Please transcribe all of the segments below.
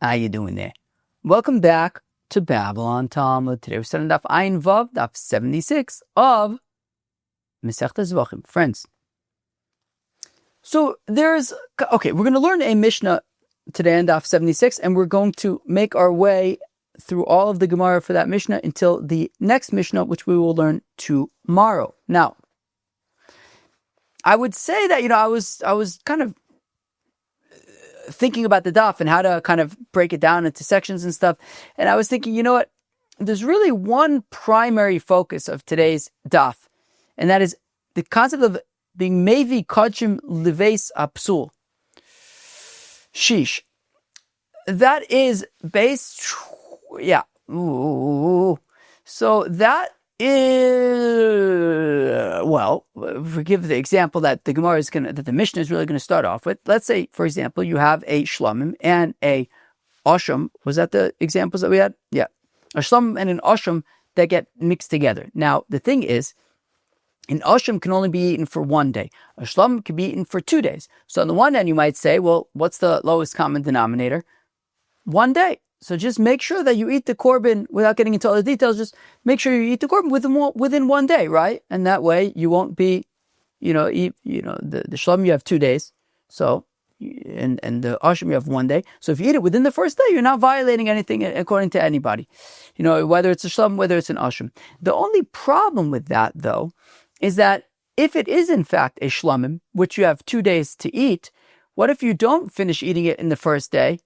How you doing there? Welcome back to Babble on Talmud. Today we're starting Daf Ayin Vav, Daf 76 of Masechta Zevachim. Friends, so we're going to learn a Mishnah today in Daf 76, and we're going to make our way through all of the Gemara for that Mishnah until the next Mishnah, which we will learn tomorrow. Now, I would say that, I was kind of thinking about the daf and how to kind of break it down into sections and stuff. And I was thinking, there's really one primary focus of today's daf, and that is the concept of being Mayvee kodashim leves hapsul. Sheesh. That is based, yeah. Ooh. So that is, forgive the example that the Gemara that the Mishnah is really going to start off with. Let's say, for example, you have a shlomim and a asham. Was that the examples that we had? Yeah. A shlomim and an asham that get mixed together. Now, the thing is, an asham can only be eaten for one day. A shlomim can be eaten for 2 days. So on the one hand, you might say, well, what's the lowest common denominator? 1 day. So just make sure that you eat the korban, without getting into all the details, just make sure you eat the korban within 1 day, right? And that way you won't be, the shlom you have 2 days, so, and the asham you have 1 day. So if you eat it within the first day, you're not violating anything according to anybody, whether it's a shlom, whether it's an asham. The only problem with that, though, is that if it is in fact a shlomim, which you have 2 days to eat, what if you don't finish eating it in the first day?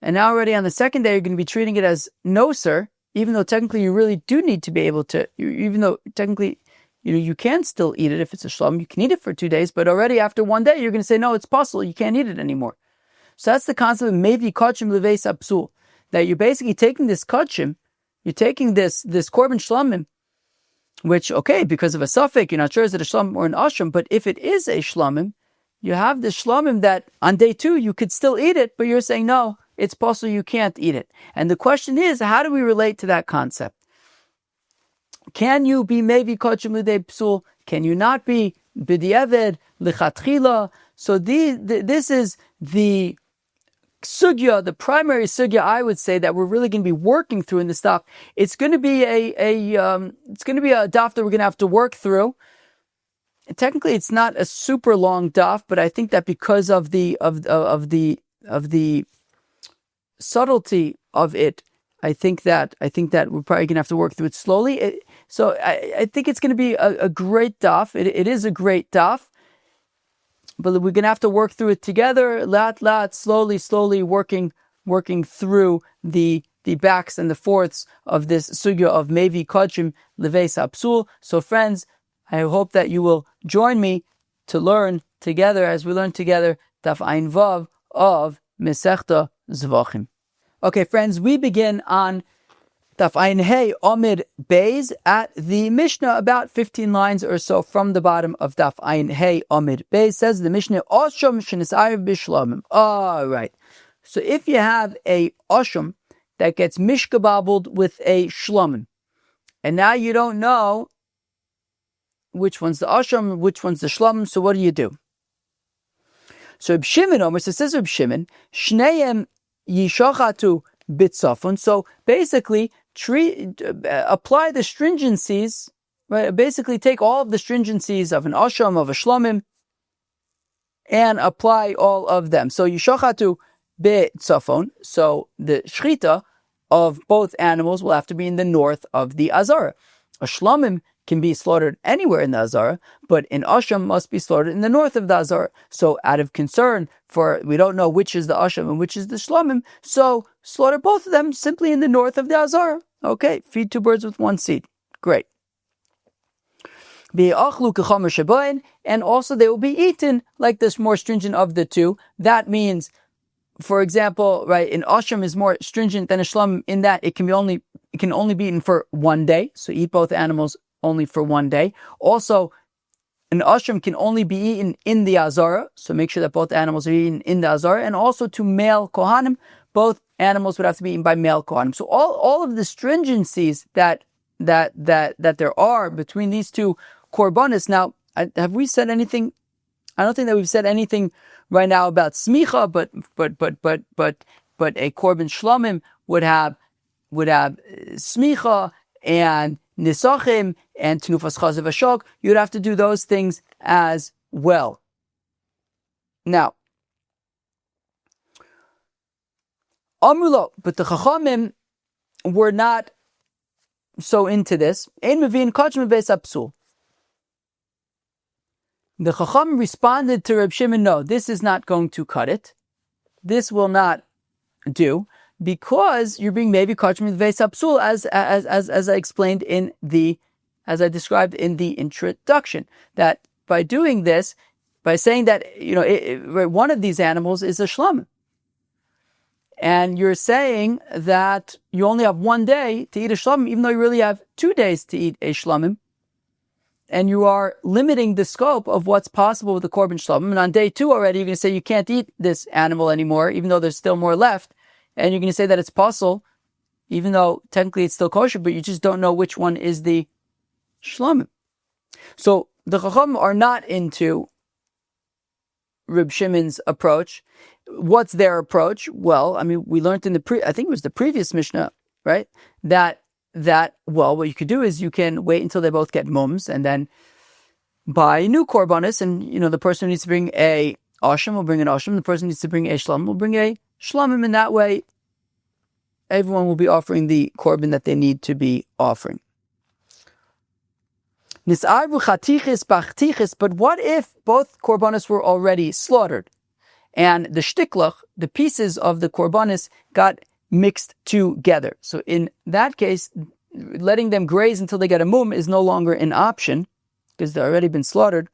And now already on the second day, you're going to be treating it as no, sir, even though technically you really do need to be able to, even though technically, you can still eat it if it's a shlom, you can eat it for 2 days, but already after 1 day, you're going to say, no, it's hapsul, you can't eat it anymore. So that's the concept of Mayvee kodashim leves hapsul, that you're basically taking this kodashim, you're taking this korban shlomim, which, okay, because of a suffix, you're not sure is it a shlomim or an asham, but if it is a shlomim, you have the shlomim that on day 2, you could still eat it, but you're saying, no, it's possible you can't eat it. And the question is, how do we relate to that concept? Can you be Mayvee kodashim leves hapsul? Can you not be b'di'eved lichatchila? So this is the sugya, the primary sugya, I would say, that we're really going to be working through in this daf. It's going to be a daf that we're going to have to work through. And technically, it's not a super long daf, but I think that because of the subtlety of it, I think that we're probably going to have to work through it slowly. So I think it's going to be a great daf. It is a great daf, but we're going to have to work through it together, slowly working through the backs and the forths of this sugya of Mayvee kodashim leves hapsul. So friends, I hope that you will join me to learn together, as we learn together, Daf Ayin Vav of Masechta Zevachim. Okay, friends, we begin on Daf Ayin Hey Amid Beis at the Mishnah, about 15 lines or so from the bottom of Daf Ayin Hey Amid Beis. Says the Mishnah, Asham shenisayv b'shlamim. All right. So if you have a asham that gets mishkababbled with a shlamim, and now you don't know which one's the asham, which one's the shlamim, so what do? So Reb Shimon Omer, so says Reb Shimon, Shneim yishachatu bitzafon. So basically, apply the stringencies, right? Basically, take all of the stringencies of an asham, of a shlamim, and apply all of them. So yishachatu bitzafon. So the shchita of both animals will have to be in the north of the azara. A shlamim can be slaughtered anywhere in the Azara, but an asham must be slaughtered in the north of the Azara. So out of concern we don't know which is the asham and which is the shlamim, so slaughter both of them simply in the north of the Azara. Okay, feed 2 birds with 1 seed. Great. And also they will be eaten like this more stringent of the two. That means, for example, right, an asham is more stringent than a shlamim in that it can only be eaten for 1 day. So eat both animals only for 1 day. Also, an asham can only be eaten in the azara, so make sure that both animals are eaten in the azara. And also to male kohanim, both animals would have to be eaten by male kohanim. So all of the stringencies that there are between these two korbanos. Now, have we said anything? I don't think that we've said anything right now about smicha, but but a korban shlomim would have smicha and nisachim and tenufas chazav ashok. You'd have to do those things as well. Now, Amrulo, but the Chachamim were not so into this. Ein mevin kodashim beis hapsul. The Chacham responded to Reb Shimon, no, this is not going to cut it. This will not do, because you're being maybe kodashim beis hapsul, as I explained as I described in the introduction, that by doing this, by saying that, one of these animals is a shlomim, and you're saying that you only have 1 day to eat a shlomim, even though you really have 2 days to eat a shlomim, and you are limiting the scope of what's possible with the korban shlomim. And on day 2 already, you're going to say you can't eat this animal anymore, even though there's still more left, and you're going to say that it's possible, even though technically it's still kosher, but you just don't know which one is the shlomim. So the Chacham are not into Reb Shimon's approach. What's their approach? Well, I mean, we learned in I think it was the previous Mishnah, right? That what you could do is you can wait until they both get mums and then buy new Korbanos, and the person who needs to bring a asham will bring an asham, the person who needs to bring a shlamim will bring a shlamim, and that way everyone will be offering the korban that they need to be offering. But what if both Korbanos were already slaughtered and the shtiklach, the pieces of the Korbanos, got mixed together? So in that case, letting them graze until they get a mum is no longer an option because they've already been slaughtered.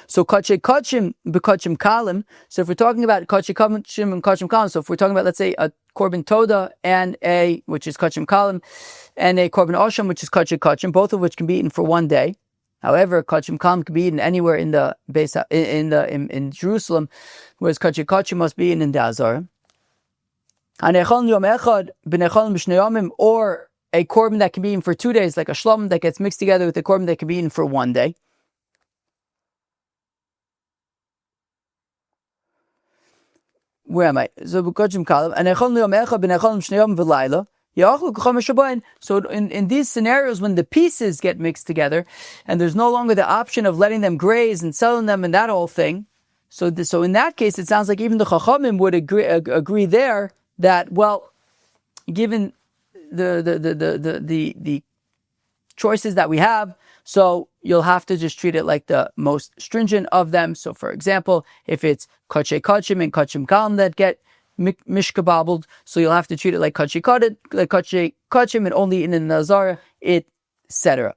So kodashim b'kodashim kalim. So if we're talking about kodashim and kodashim kalim, so if we're talking about, let's say, a korban toda and which is kodashim kalim, and a korban asham, which is kodashim, both of which can be eaten for 1 day. However, kodashim kalim can be eaten anywhere in the base in Jerusalem, whereas kodashim must be eaten in the Azara. Or a korban that can be eaten for 2 days, like a shlom that gets mixed together with a korban that can be eaten for 1 day. Where am I? So in these scenarios, when the pieces get mixed together, and there's no longer the option of letting them graze and selling them and that whole thing, so in that case, it sounds like even the Chachamim would agree there that, well, given the choices that we have, so you'll have to just treat it like the most stringent of them. So, for example, if it's kodashim and kodashim kalim that get mishkababbled, so you'll have to treat it like kodashim and only in an nazara, etc.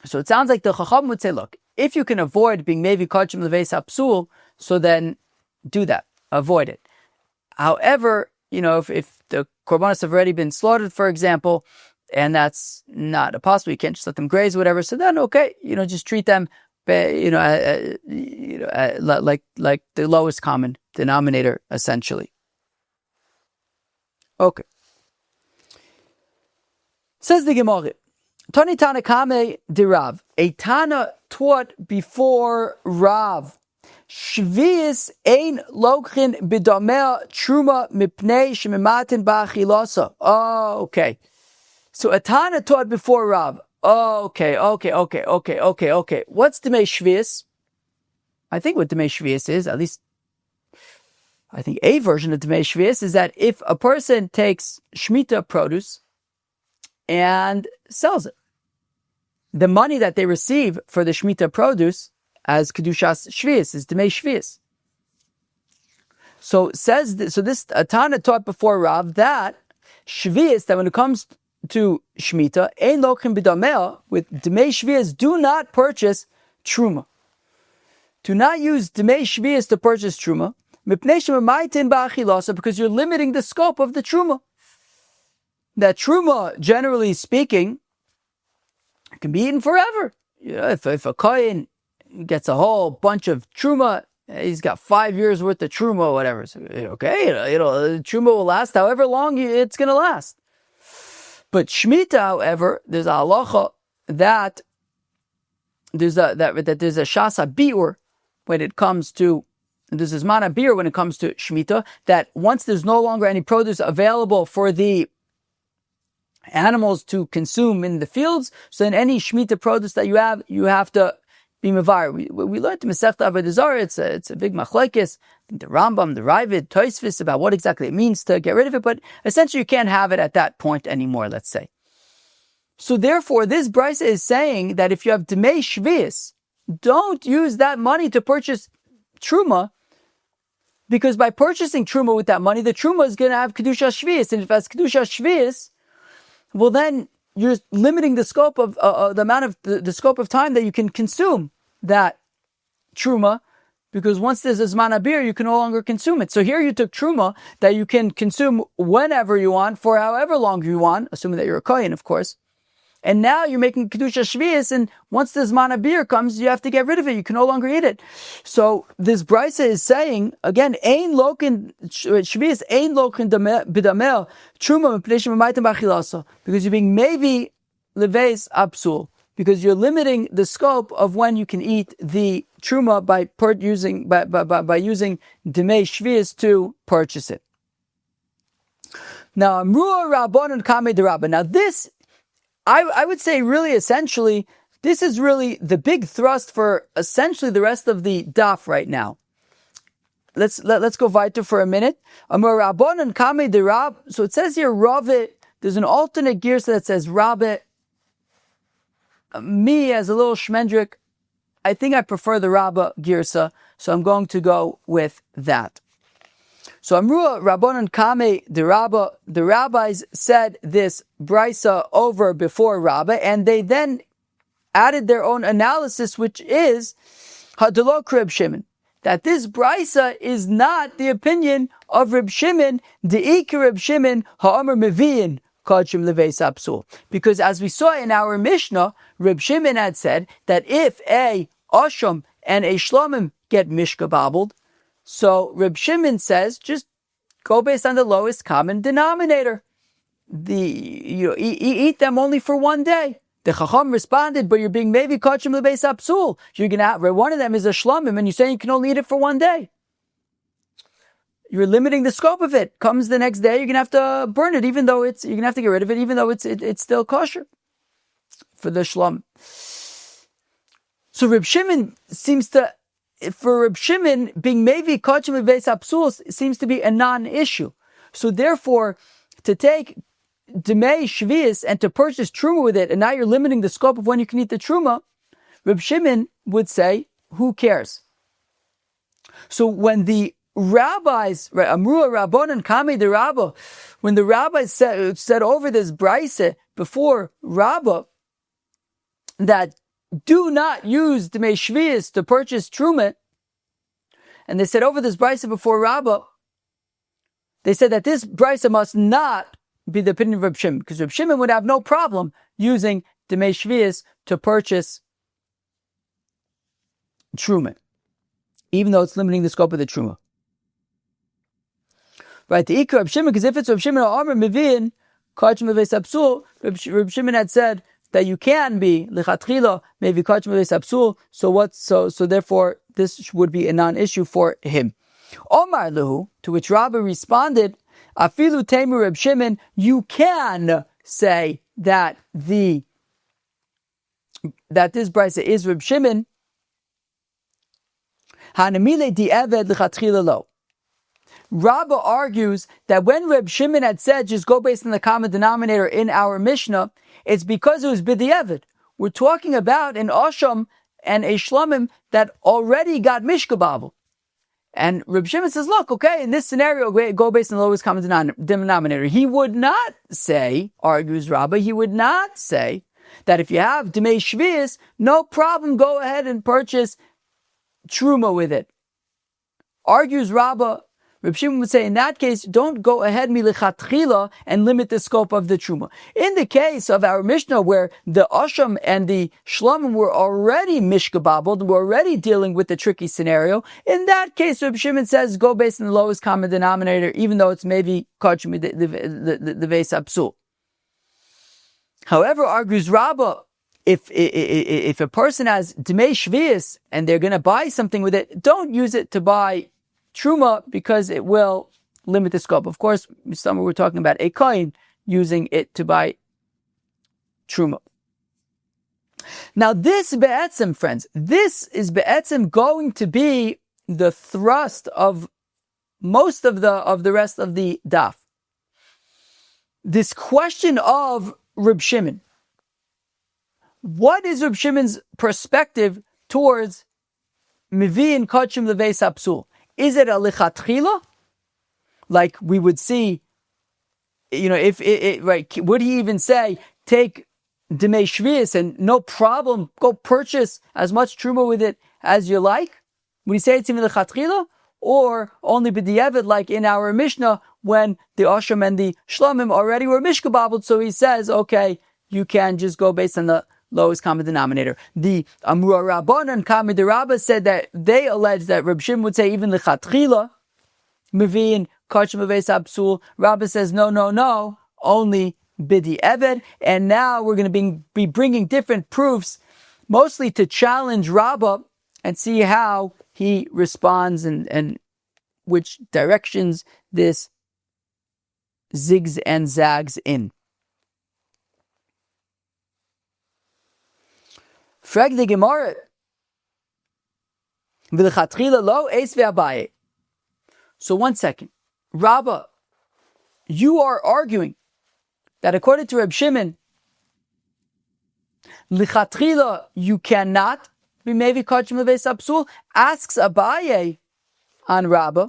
So it sounds like the Chacham would say, look, if you can avoid being maybe kodashim leveis hapsul, so then do that, avoid it. However, if the Korbanos have already been slaughtered, for example, and that's not possible, you can't just let them graze or whatever, so then okay, just treat them like the lowest common denominator, essentially. Okay. Says the Gemara, Tani Tana Kame de Rav, a Tana taught before Rav, Shvius ein lokhin b'domea truma mipnei shemimatin ba'achilasa. Oh, okay. So a Tana taught before Rav. Oh, okay. What's Demei Shvius? I think what Demei Shvius is, at least I think a version of Demei Shvius, is that if a person takes Shemitah produce and sells it, the money that they receive for the Shemitah produce as Kedushas Shvius is Demei Shvius. So this Tana taught before Rav that Shvius, that when it comes to Shemitah, ein lochim b'damea, with Demei Shvius, do not purchase Truma. Do not use Demei Shvius to purchase Truma, mipnei shemaitin ba'achilasa, because you're limiting the scope of the Truma. That Truma, generally speaking, can be eaten forever. If a kohen gets a whole bunch of Truma, he's got 5 years worth of Truma or whatever. So, okay, Truma will last however long it's going to last. But Shemitah, however, there's a halacha that there's a shasa biur when it comes to there's a zman abir when it comes to Shemitah, that once there's no longer any produce available for the animals to consume in the fields, so then any Shemitah produce that you have to be mevar. We learned in Masechta Avodah Zarah, it's a big machlokes, the Rambam, the Ravid, Tosfos, about what exactly it means to get rid of it, but essentially you can't have it at that point anymore, let's say. So therefore, this brisa is saying that if you have Dmei Shvius, don't use that money to purchase Truma, because by purchasing Truma with that money, the Truma is going to have Kedusha Shvius, and if it has Kedusha Shvius, well then you're limiting the scope of the scope of time that you can consume that truma, because once there's a zman abir, you can no longer consume it. So here you took truma that you can consume whenever you want, for however long you want, assuming that you're a kohen, of course. And now you're making kedusha shvius, and once the zman abir comes, you have to get rid of it. You can no longer eat it. So this brisa is saying again, ein lokin shvius, ein lokin b'damel truma m'pnei shemaytem b'achilasa, because you're being maybe leveis hapsul, because you're limiting the scope of when you can eat the truma by using demei shvius to purchase it. Now amrua rabbanon kamei derabba. Now this, I would say really essentially, this is really the big thrust for essentially the rest of the daf right now. Let's go weiter for a minute. Amar Rabbanan Kamei de Rab. So it says here Rave. There's an alternate girsa that says Rabbe. Me as a little shmendrik, I think I prefer the Rabba girsa, so I'm going to go with that. So Amrua Rabbanan Kamei de Rabba, the rabbis said this brisa over before Rabba, and they then added their own analysis, which is Hadalok Reb Shimon, that this brisa is not the opinion of Reb Shimon, De'ik Reb Shimon Ha'amar Mevi'in Kodashim Leveis hapsul. Because as we saw in our Mishnah, Reb Shimon had said that if a Asham and a Shlomim get mishkababbled, so Reb Shimon says, just go based on the lowest common denominator. Eat them only for one day. The Chacham responded, but you're being maybe kodashim lebeis hapsul. You're gonna have, one of them is a shlomim, and you're saying you can only eat it for one day. You're limiting the scope of it. Comes the next day, you're gonna have to burn it, you're gonna have to get rid of it, even though it's still kosher for the shlom. So Reb Shimon for Reb Shimon, being maybe kodashim lebeis hapsul seems to be a non-issue. So therefore, to take Demei Shvius and to purchase truma with it, and now you're limiting the scope of when you can eat the truma, Reb Shimon would say, who cares? So when the rabbis, Amrua Rabbanan Kamei de Rabba, when the rabbis said over this brisa before Rabba, that do not use Demei Shvius to purchase truma, and they said over this brisa before Rabba, they said that this brisa must not be the opinion of Reb Shimon, because Reb Shimon would have no problem using Demei Shvius to purchase truma, even though it's limiting the scope of the truma. Right, the Ikar Reb Shimon, because if it's Reb Shimon or Amar Mevin, kodashim leveis hapsul, Reb Shimon had said that you can be lichatchila maybe kodashim leveis hapsul. So therefore this would be a non-issue for him. Omar lehu, to which Rabbi responded, afilu teimu Reb Shimon, you can say that this brisa is Reb Shimon. Hanamile di eved lichatchila lo. Rabba argues that when Reb Shimon had said, just go based on the common denominator in our Mishnah, it's because it was b'di'evet. We're talking about an Asham and a Shlomim that already got mishkababel. And Reb Shimon says, look, okay, in this scenario, go based on the lowest common denominator. He would not say, argues Rabba, he would not say that if you have Demei Shvius, no problem, go ahead and purchase Truma with it. Argues Rabba, Reb Shimon would say, in that case, don't go ahead milichatchila and limit the scope of the truma. In the case of our Mishnah, where the Asham and the Shlomim were already mishkababbled, were already dealing with the tricky scenario, in that case, Reb Shimon says, go based on the lowest common denominator, even though it's maybe kodashim the veis hapsul. However, argues Rabbah, if a person has Demei Shvius and they're going to buy something with it, don't use it to buy truma because it will limit the scope. Of course, somewhere we're talking about a coin using it to buy truma. Now this be'etzim, friends, this is be'etzim going to be the thrust of most of the rest of the daf. This question of Reb Shimon. What is Reb Shimon's perspective towards Mayvee and kodashim leveis hapsul? Is it a lichatchila? Like we would see, if it right, would he even say, take Demei Shvius and no problem, go purchase as much truma with it as you like? Would he say it's even lichatchila? Or only b'di'evid, like in our Mishnah, when the Osham and the Shlomim already were mishkababbled, so he says, okay, you can just go based on the lowest common denominator. The Amur Rabbanan Kami de Rabbah said that they alleged that Reb Shimon would say even lichatchila, Mayvee and kodashim leveis hapsul. Rabbah says no, only b'di'evid. And now we're going to be bringing different proofs, mostly to challenge Rabbah and see how he responds and which directions this zigs and zags in. Frag the Gemara. V'lechatchila lo eis ve'abaye. So 1 second. Rabbah, you are arguing that according to Reb Shimon, lichatchila you cannot be Mayvee kodashim leveis hapsul. Asks Abaye on Rabbah.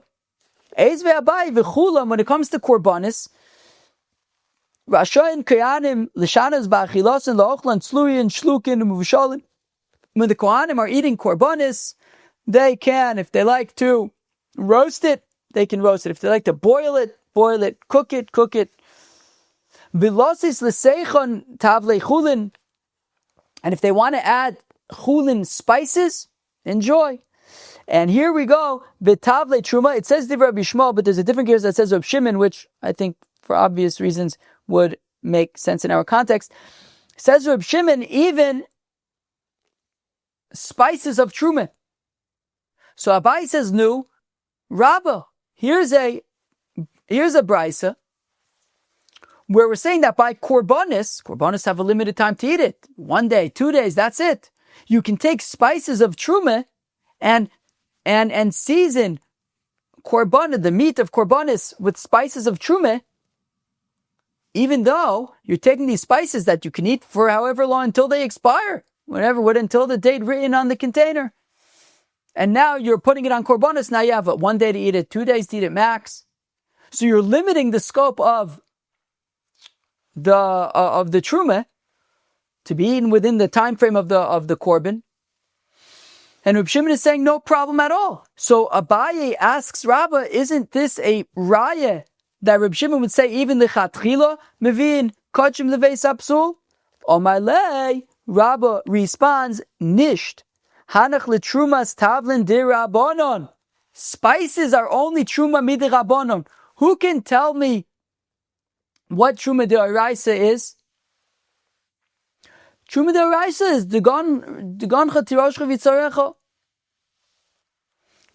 Eis ve'abaye v'chulam, when it comes to Korbanos, Rashayin Kohanim l'shanas ba'achilasin la'ochlan tzluyin shlukin u'muvushalin. When the Kohanim are eating Korbanos, they can, if they like to roast it, they can roast it. If they like to boil it, cook it. V'losis l'seichon tavlei chulin. And if they want to add chulin spices, enjoy. And here we go. V'tavlei truma. It says Divrei Rabbi Shmuel, but there's a different case that says Reb Shimon, which I think, for obvious reasons, would make sense in our context. It says Reb Shimon, even spices of truma. So Abai says, no, Rabbah, here's a brisa where we're saying that by Korbanos have a limited time to eat it. 1 day, 2 days, that's it. You can take spices of truma and season the meat of Korbanos with spices of truma, even though you're taking these spices that you can eat for however long until they expire, until the date written on the container. And now you're putting it on Korbanos. Now you have 1 day to eat it, 2 days to eat it max. So you're limiting the scope of the truma to be eaten within the time frame of the korban. And Reb Shimon is saying no problem at all. So Abaye asks Rabbah, isn't this a raya that Reb Shimon would say even lichatchila Mayvee kodashim leveis hapsul? Omalei, Rabbah responds, nisht. Hanach letrumas tavlin dirabonon. Spices are only truma midirabonon. Who can tell me what truma d'oraisa is? Truma d'oraisa is degon chatiroshcha v'tzarecha.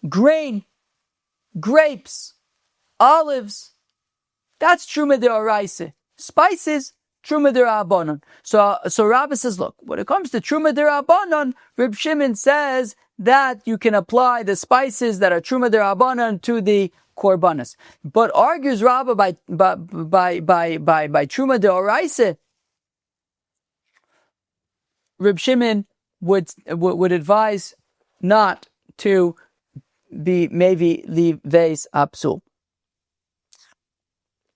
Grain, grapes, olives. That's truma d'oraisa. Spices, truma d'rabonon. So Rabbah says, look, when it comes to truma d'rabonon, Reb Shimon says that you can apply the spices that are truma d'rabonon to the Korbanos. But argues Rabbah by truma d'oraisa, Reb Shimon would advise not to be Mayvee leveis hapsul.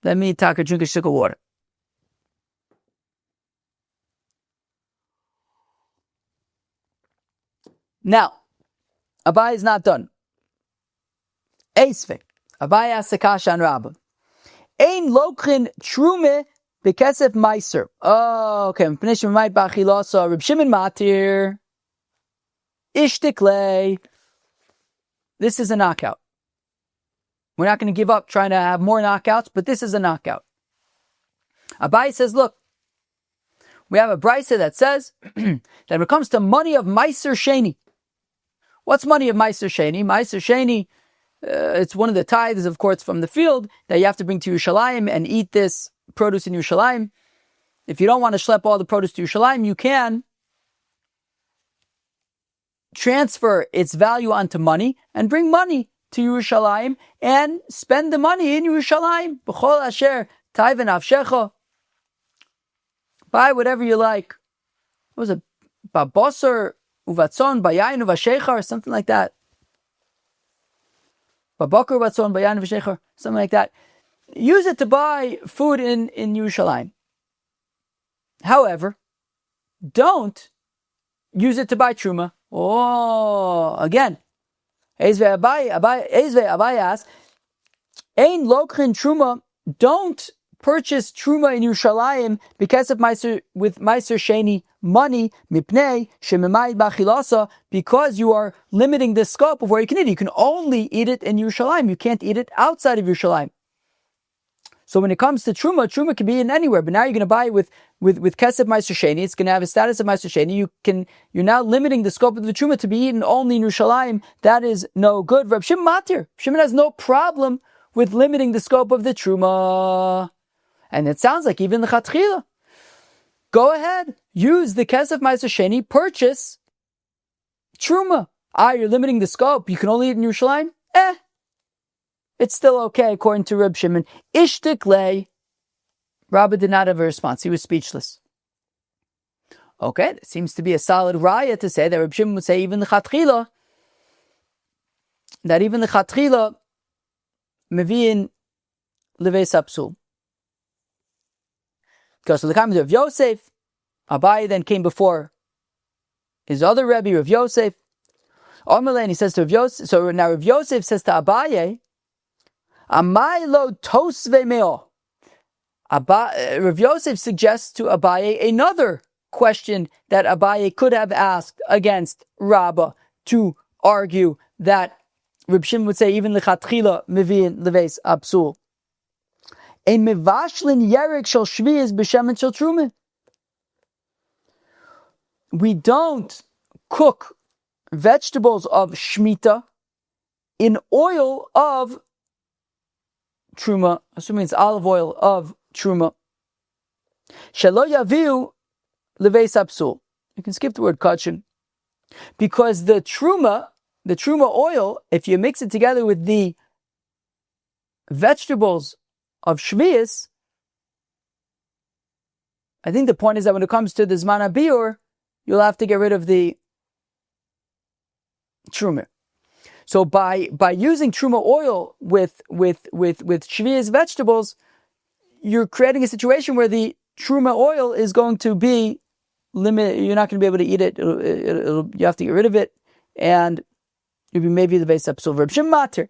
Let me take a drink of sugar water. Now, Abai is not done. Eisvik. Abai asks a kasha on Rabbah. Ein lokrin trume bekesef meiser. Oh, okay. Pnei might bachilasa. Reb Shimon matir. Ishtiklei. This is a knockout. We're not going to give up trying to have more knockouts, but this is a knockout. Abai says, look, we have a brisa that says that when it comes to money of meiser sheni. What's money of meiser sheni? Meiser sheni it's one of the tithes, of course, from the field that you have to bring to Yerushalayim and eat this produce in Yerushalayim. If you don't want to schlep all the produce to Yerushalayim, you can transfer its value onto money and bring money to Yerushalayim and spend the money in Yerushalayim. B'chol asher taiven avshecha. Buy whatever you like. What was it? Babosser uvatzon bayayin uvashechar, or something like that. Babokar uvatzon bayayin uvashechar, something like that. Use it to buy food in Yerushalayim. However, don't use it to buy truma. Oh, again, Eizvei Abai asks, Ein lokrin truma, don't purchase truma in Yerushalayim because of Meiser Sheni money, mipnei shememai bachilasa, because you are limiting the scope of where you can eat it. You can only eat it in Yerushalayim. You can't eat it outside of Yerushalayim. So when it comes to truma can be in anywhere. But now you're going to buy it with kesef Meiser Sheni. It's going to have a status of Meiser Sheni. You're now limiting the scope of the truma to be eaten only in Yerushalayim. That is no good. Reb Shimon matir. Shimon has no problem with limiting the scope of the truma. And it sounds like even the chatchila. Go ahead, use the kesef Meiser Sheni, purchase truma. You're limiting the scope. You can only eat in Yerushalayim. It's still okay according to Reb Shimon. Ishtik lei. Rabbi did not have a response. He was speechless. Okay, it seems to be a solid raya to say that Reb Shimon would say even the chatchila, mevi'in leveis hapsul. Because the comment of Yosef, Abaye then came before his other Rebbe, Rav Yosef. And he says to Rav Yosef, so now Rav Yosef says to Abaye, Amai lo tosve meo. Rav Yosef suggests to Abaye another question that Abaye could have asked against Rabbah to argue that Reb Shimon would say even lechatchila mevi'in leveis hapsul. Ein mevashlin yerek shel shviyas b'shemen shel truma. We don't cook vegetables of shmita in oil of truma, assuming it's olive oil of truma. Shelo yaviu leveis hapsul. You can skip the word kachin, because the truma oil, if you mix it together with the vegetables of shviyas, I think the point is that when it comes to the zman habiur, you'll have to get rid of the truma. So by using truma oil with shviyas vegetables, you're creating a situation where the truma oil is going to be limited. You're not going to be able to eat it. You have to get rid of it, and you'll be maybe the base hapsul. Reb Shimon matir.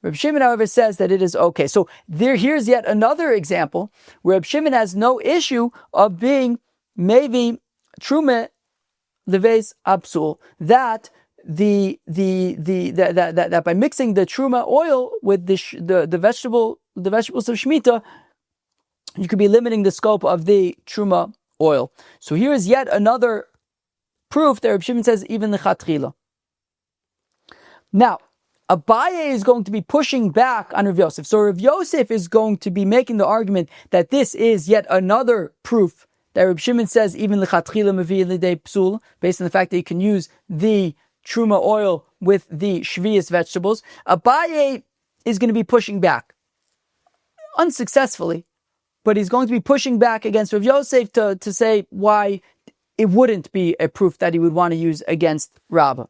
Reb Shimon, however, says that it is okay. So here's yet another example where Reb Shimon has no issue of being maybe truma leveis hapsul, that that by mixing the truma oil with the vegetables of shmita, you could be limiting the scope of the truma oil. So here is yet another proof that Reb Shimon says even the chatchila. Now, Abaye is going to be pushing back on Rav Yosef. So Rav Yosef is going to be making the argument that this is yet another proof that Reb Shimon says even lechatchila mevi l'idei psul, based on the fact that you can use the truma oil with the shviyas vegetables. Abaye is going to be pushing back, unsuccessfully, but he's going to be pushing back against Rav Yosef to say why it wouldn't be a proof that he would want to use against Rabbah.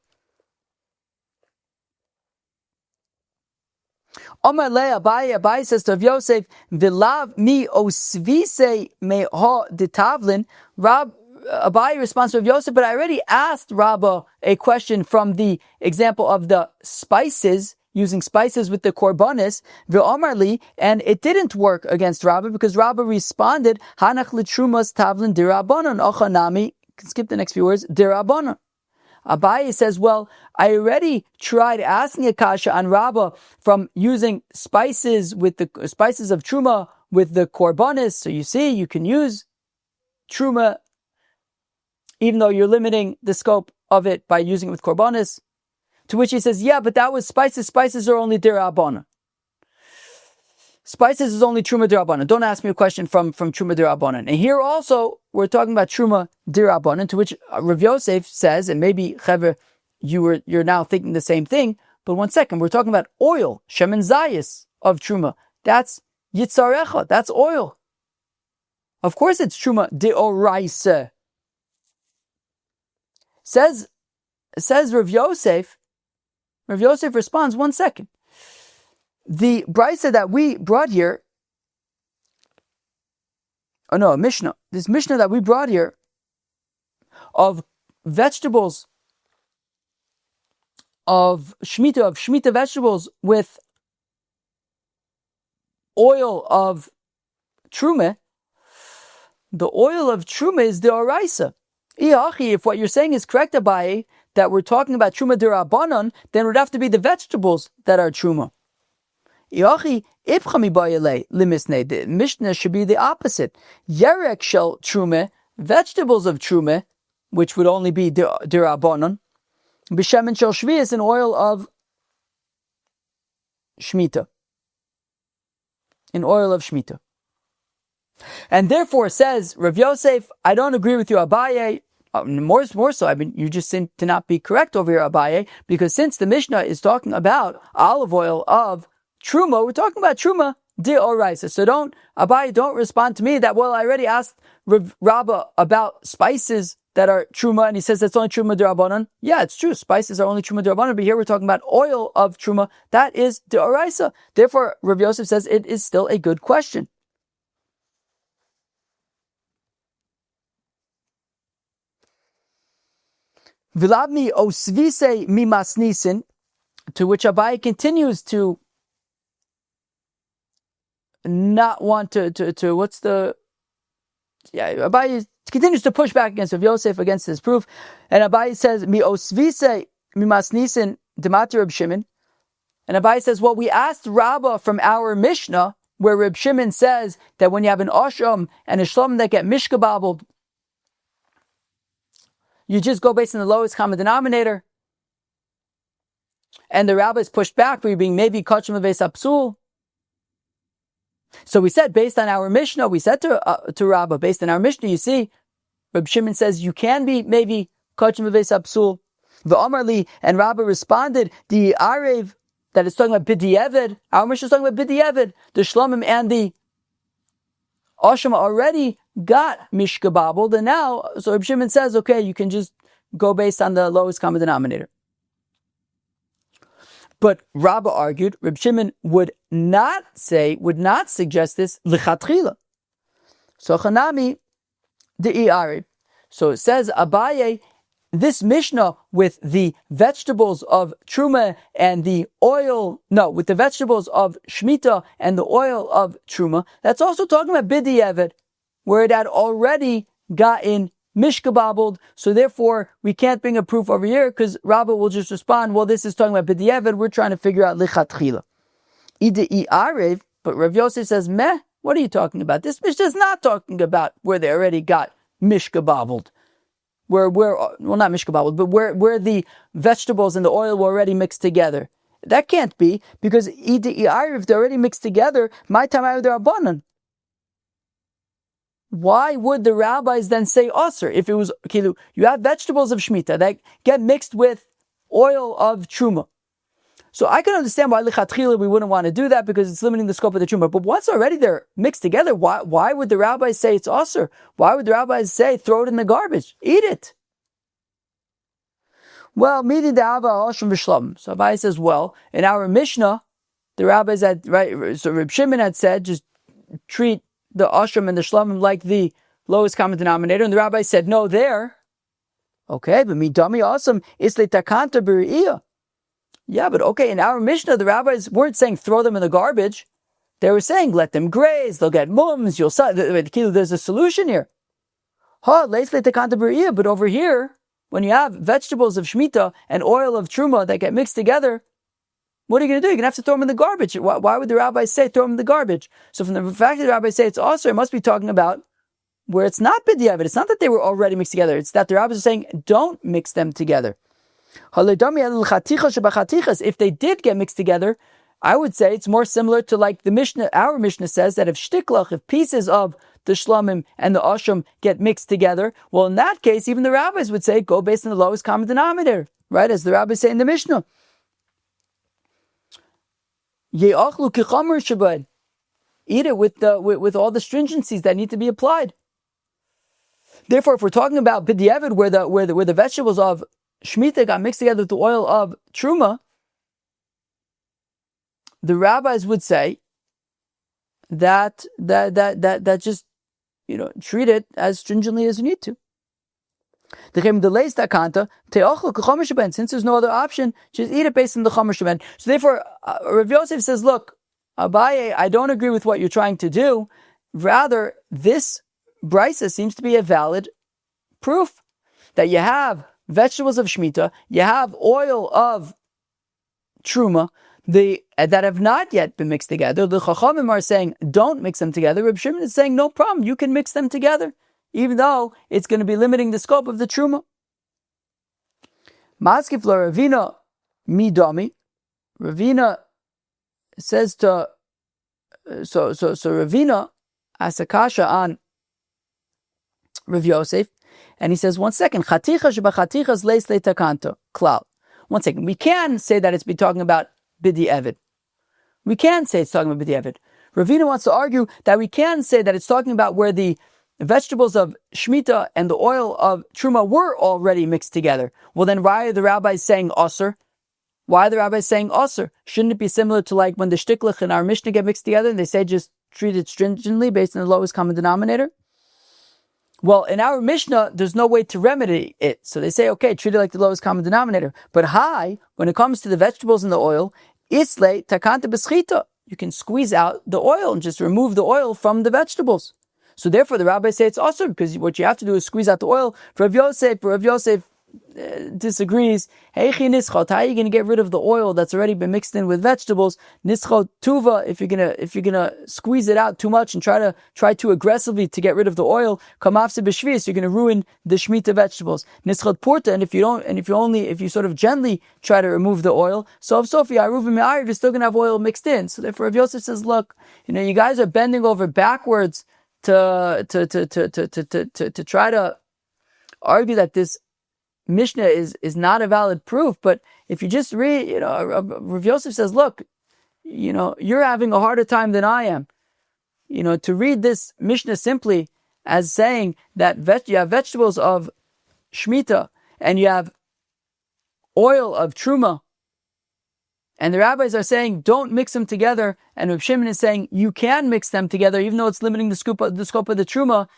Omar le Abaye says to Rav Yosef, "V'lav mi osvise me ha detavlin." Abaye responds to Rav Yosef, but I already asked Rabbah a question from the example of the spices, using spices with the Korbanos, v'omar li, and it didn't work against Rabbah because Rabbah responded, "Hanach l'trumas tavlin dirabanan ochanami." Can skip the next few words. Dirabanan. Abaye says, well, I already tried asking a kasha on Rabbah from using spices with the spices of truma with the Korbanos. So you see, you can use truma even though you're limiting the scope of it by using it with Korbanos. To which he says, yeah, but that was spices. Spices are only dirabana. Spices is only truma dirabanan. Don't ask me a question from truma dirabanan. And here also, we're talking about truma dirabanan, to which Rav Yosef says, and maybe Chaver, you're now thinking the same thing, but one second, we're talking about oil, shemen zayis of truma. That's yitzarecha, that's oil. Of course it's truma deoraisa. Says Rav Yosef responds, one second. The brisa that we brought here, Mishnah. This Mishnah that we brought here of vegetables, of Shemitah vegetables with oil of Truma, the oil of Truma is the Oraisa. If what you're saying is correct, Abaye, that we're talking about Truma Dirabanan, then it would have to be the vegetables that are Truma. The Mishnah should be the opposite. Yerek shel Truma, vegetables of Truma, which would only be Dirabanan, B'shemen shel Shvius, an oil of Shemitah. An oil of Shemitah. And therefore says Rav Yosef, I don't agree with you, Abaye. More so, I mean, you just seem to not be correct over here, Abaye, because since the Mishnah is talking about olive oil of Truma, we're talking about Truma deoraisa. So Abaye, don't respond to me that, well, I already asked Rabbah about spices that are Truma, and he says that's only Truma deorabanan. Yeah, it's true, spices are only Truma deorabanan, but here we're talking about oil of Truma, that is deoraisa. Therefore, Rav Yosef says it is still a good question. Vilabmi osvise mimasnisin, to which Abaye continues to not want to Abaye continues to push back against Rav Yosef against his proof, and Abaye says mi osvise mimasnisin demati Reb Shimon, and Abaye says, well, we asked Rabbah from our Mishnah where Reb Shimon says that when you have an osham and a shlom that get mishkababbled, you just go based on the lowest common denominator. And the rabbis pushed back for you being maybe kodashim hapsul. So we said, based on our Mishnah, we said to Rabbah, based on our Mishnah, you see, Reb Shimon says you can be maybe kodashim hapsul. The Amarli, and Rabbah responded, the Arev that is talking about b'di'evid, our Mishnah is talking about b'di'evid, the shlomim and the Osham already got mishkababbled, and now, so Reb Shimon says, okay, you can just go based on the lowest common denominator. But Rabbah argued, Reb Shimon would not suggest this lichatchila. So chanami de'i. So it says Abaye, this Mishnah with the vegetables of Truma and the with the vegetables of Shemitah and the oil of Truma, that's also talking about b'di'evid, where it had already gotten mishkababbled, so therefore we can't bring a proof over here, because Rabbah will just respond, well, this is talking about b'di'evid, we're trying to figure out lichatchila. Ide'i arev, but Rav Yosef says, meh, what are you talking about? This Mishnah is not talking about where they already got mishkababbled. Where not mishkababbled, but where the vegetables and the oil were already mixed together. That can't be, because if they're already mixed together, my time they're abanon. Why would the rabbis then say osir? If it was kilu, you have vegetables of Shemitah that get mixed with oil of Truma. So I can understand why lichatchila we wouldn't want to do that, because it's limiting the scope of the Truma. But once already they're mixed together, why would the rabbis say it's osir? Why would the rabbis say throw it in the garbage? Eat it. Well, midi de'ava osham v'shlam. So Abaye says, well, in our Mishnah, the rabbis had, right, so Reb Shimon had said, just treat the osham and the shlamim like the lowest common denominator, and the rabbi said, no, there. Okay, but midami awesome, isle takanta b'ri'iyah. Yeah, but okay, in our Mishnah, the rabbis weren't saying throw them in the garbage. They were saying let them graze, they'll get mums, there's a solution here. But over here, when you have vegetables of Shemitah and oil of Truma that get mixed together, what are you going to do? You're going to have to throw them in the garbage. Why would the rabbis say throw them in the garbage? So from the fact that the rabbis say it's also, it must be talking about where it's not b'di'evid. It's not that they were already mixed together. It's that the rabbis are saying don't mix them together. If they did get mixed together, I would say it's more similar to like the Mishnah. Our Mishnah says that if pieces of the shlamim and the asham get mixed together, well, in that case, even the rabbis would say go based on the lowest common denominator, right? As the rabbis say in the Mishnah. Eat it with all the stringencies that need to be applied. Therefore, if we're talking about b'diavad, where the vegetables of Shemitah got mixed together with the oil of Truma, the rabbis would say that just, treat it as stringently as you need to. Since there's no other option, just eat it based on the Chomer Sheben. So therefore, Rav Yosef says, look, Abaye, I don't agree with what you're trying to do. Rather, this brisa seems to be a valid proof that you have vegetables of Shemitah, you have oil of Truma, that have not yet been mixed together. The Chachamim are saying, don't mix them together. Reb Shimon is saying, no problem, you can mix them together, even though it's going to be limiting the scope of the Truma. Maskif la Ravina midami. Ravina says to, so Ravina asks a kasha on Rav Yosef, and he says, 1 second, chaticha shebachatichas leis leitakanto, klal. 1 second, we can say that it's be talking about Bidi Evid. We can say it's talking about Bidi Evid. Ravina wants to argue that we can say that it's talking about where the vegetables of Shemitah and the oil of Truma were already mixed together. Well, then why are the rabbis saying Osir? Why are the rabbis saying Osir? Shouldn't it be similar to like when the shtiklich and our Mishnah get mixed together and they say just treat it stringently based on the lowest common denominator? Well, in our Mishnah, there's no way to remedy it. So they say, okay, treat it like the lowest common denominator. But when it comes to the vegetables and the oil, isle takanta beschita. You can squeeze out the oil and just remove the oil from the vegetables. So therefore, the rabbis say it's awesome because what you have to do is squeeze out the oil. Rav Yosef disagrees. Hey, nischot, how are you going to get rid of the oil that's already been mixed in with vegetables? Nischot tuva, if you're gonna squeeze it out too much and try too aggressively to get rid of the oil, kamafse b'shvius, you're going to ruin the Shemitah vegetables. Nischot purta, and if you sort of gently try to remove the oil, so if Sophia aruvim me'ariv, you're still going to have oil mixed in. So therefore, Rav Yosef says, look, you guys are bending over backwards to try to argue that this Mishnah is not a valid proof. But if you just read, Rav Yosef says, look, you're having a harder time than I am. To read this Mishnah simply as saying that you have vegetables of Shemitah and you have oil of Truma, and the rabbis are saying don't mix them together, and Reb Shimon is saying you can mix them together even though it's limiting the scope of the Truma.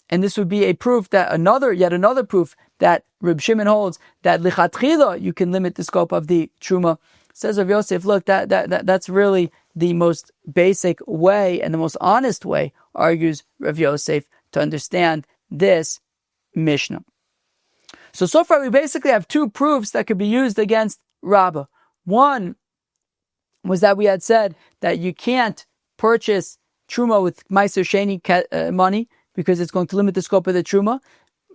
And this would be a proof that yet another proof that Reb Shimon holds that lichatchila you can limit the scope of the Truma. Says Rav Yosef, look, that's really the most basic way and the most honest way, argues Rav Yosef, to understand this Mishnah. So far we basically have two proofs that could be used against Rabbah. One was that we had said that you can't purchase Truma with Meiser Sheni money, because it's going to limit the scope of the Truma.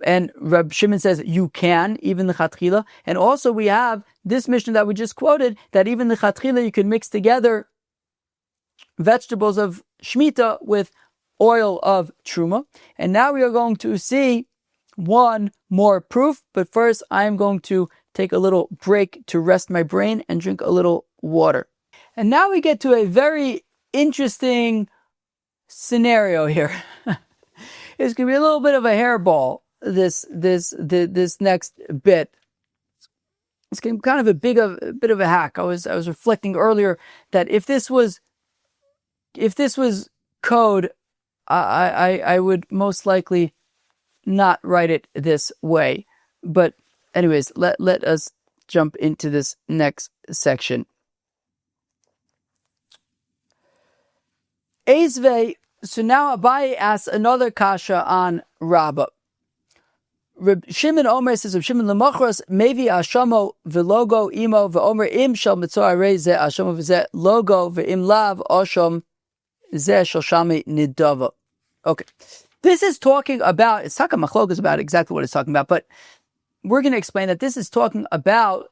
And Reb Shimon says you can, even the Chatchila. And also we have this Mishnah that we just quoted, that even the Chatchila you can mix together vegetables of Shemitah with oil of Truma. And now we are going to see one more proof. But first I am going to take a little break to rest my brain and drink a little water. And now we get to a very interesting scenario here. It's going to be a little bit of a hairball, this next bit. It's going to be kind of a bit of a hack. I was reflecting earlier that if this was code, I would most likely not write it this way. But anyways, let us jump into this next section. Eizvei. So now Abaye asks another kasha on Rabbah. Reb Shimon Omer says, Reb Shimon Lemachros, Mayvee Ashamo Velogo Imo Veomer Im Shal Mitzor Arei Ze Ashamo Veze Logo Veim Lav Oshom Ze Shoshami Nidava. Okay. This is talking about, it's talking machlokes about exactly what it's talking about, but we're going to explain that this is talking about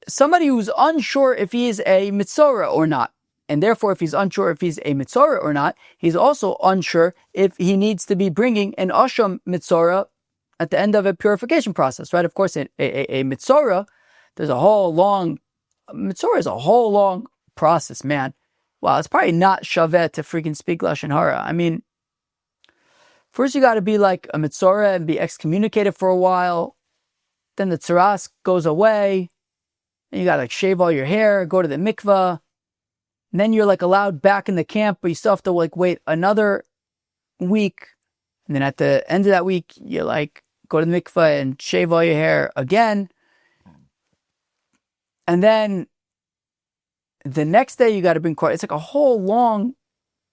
somebody who's unsure if he is a mitzora or not. And therefore, if he's unsure if he's a mitzora or not, he's also unsure if he needs to be bringing an asham mitzora at the end of a purification process, right? Of course, a mitzora, there's a whole long process, man. Wow, it's probably not shaveh to freaking speak Lashon Hara. I mean, first you got to be like a mitzora and be excommunicated for a while. Then the tzaras goes away. And you got to like shave all your hair, go to the mikvah. And then you're like allowed back in the camp, but you still have to like wait another week. And then at the end of that week, you like go to the mikvah and shave all your hair again. And then the next day you got to bring korban. It's like a whole long,